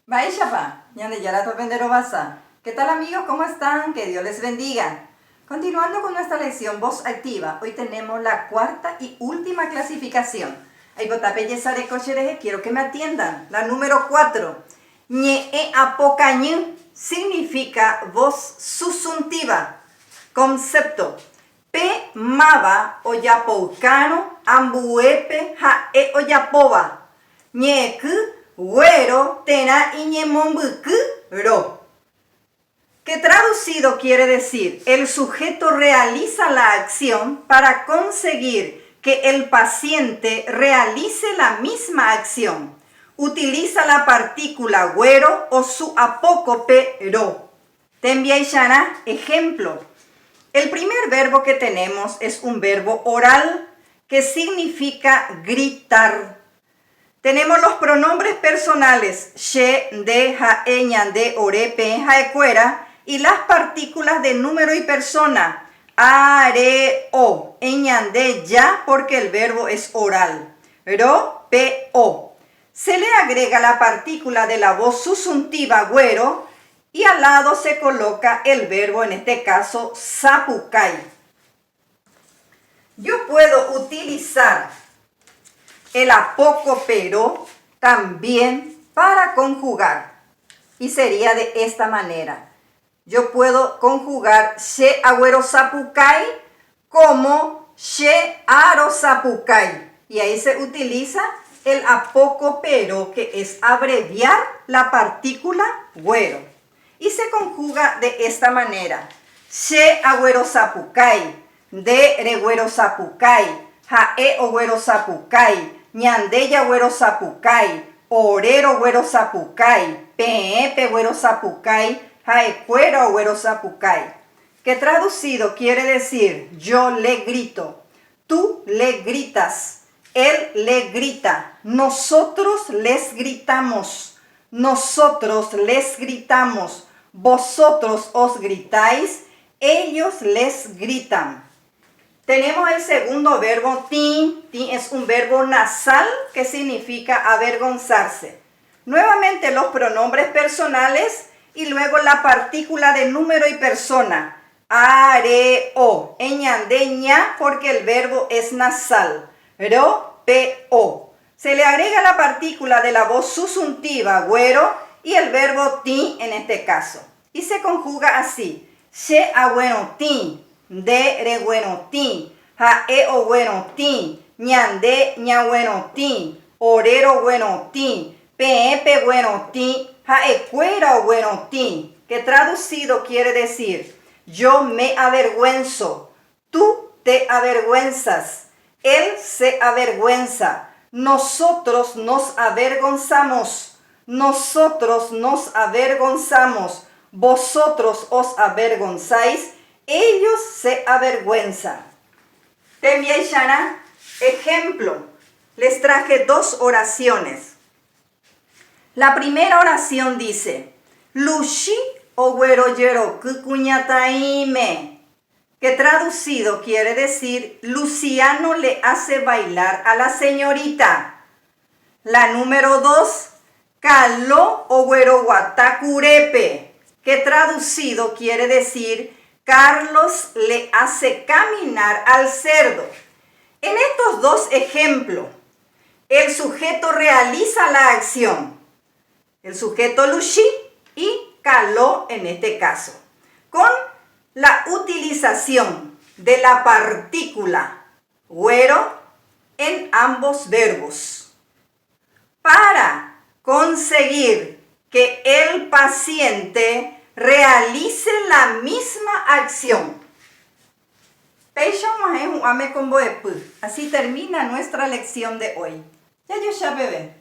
Baishapa, Ñandeyara Topendero Basa. ¿Qué tal amigos? ¿Cómo están? Que Dios les bendiga. Continuando con nuestra lección Voz Activa, hoy tenemos la cuarta y última clasificación. Aibotapeyesare Cochereje, quiero que me atiendan. La número 4. Ñe apocañu significa voz susuntiva. Concepto. Pe mava oyapoucano ambuepe jae oyapoba. Ñeku güero tena iñemombuku ro. Que traducido quiere decir, el sujeto realiza la acción para conseguir que el paciente realice la misma acción. Utiliza la partícula güero o su apócope ro. Tembiaishana, ejemplo. El primer verbo que tenemos es un verbo oral que significa gritar. Tenemos los pronombres personales she, de, jae, ñande, ore, pe, jaecuera y las partículas de número y persona are, o, ñande, ya porque el verbo es oral. Ro, pe, o. Se le agrega la partícula de la voz susuntiva güero y al lado se coloca el verbo, en este caso, sapucay. Yo puedo utilizar el apócope ro también para conjugar. Y sería de esta manera. Yo puedo conjugar she agüero sapucay como she aro sapucay. Y ahí se utiliza el apócope ro, que es abreviar la partícula güero. Y se conjuga de esta manera. She agüero sapucay, de regüero sapucay, jae ogüero sapucay, ñandeya güero sapucay, orero güero sapucay, peepe güero sapucay, jaecuero güero sapucay. Que traducido quiere decir, yo le grito, tú le gritas, él le grita, nosotros les gritamos, nosotros les gritamos, vosotros os gritáis, ellos les gritan. Tenemos el segundo verbo tin. Tin es un verbo nasal que significa avergonzarse. Nuevamente los pronombres personales y luego la partícula de número y persona. Are, o. Ñandeña porque el verbo es nasal. Ro, pe, o. Se le agrega la partícula de la voz susuntiva güero y el verbo tin en este caso. Y se conjuga así. She agüeno tin. De regüeno tin, jae o bueno tin, ñande ñagüeno tin, orero bueno tin, peepe bueno tin, jaecuera o bueno tin, que traducido quiere decir, yo me avergüenzo, tú te avergüenzas, él se avergüenza, nosotros nos avergonzamos, nosotros nos avergonzamos, vosotros os avergonzáis, ellos se avergüenzan. Tembiaishana, ejemplo. Les traje dos oraciones. La primera oración dice, Lushi ogüero yero kukuñataime, que traducido quiere decir, Luciano le hace bailar a la señorita. La número 2, Kalo ogüero guatacurepe, que traducido quiere decir, Carlos le hace caminar al cerdo. En estos dos ejemplos, el sujeto realiza la acción. El sujeto lushi y caló en este caso. Con la utilización de la partícula güero en ambos verbos. Para conseguir que el paciente realice la misma acción. Así termina nuestra lección de hoy. Ya yo ya bebé.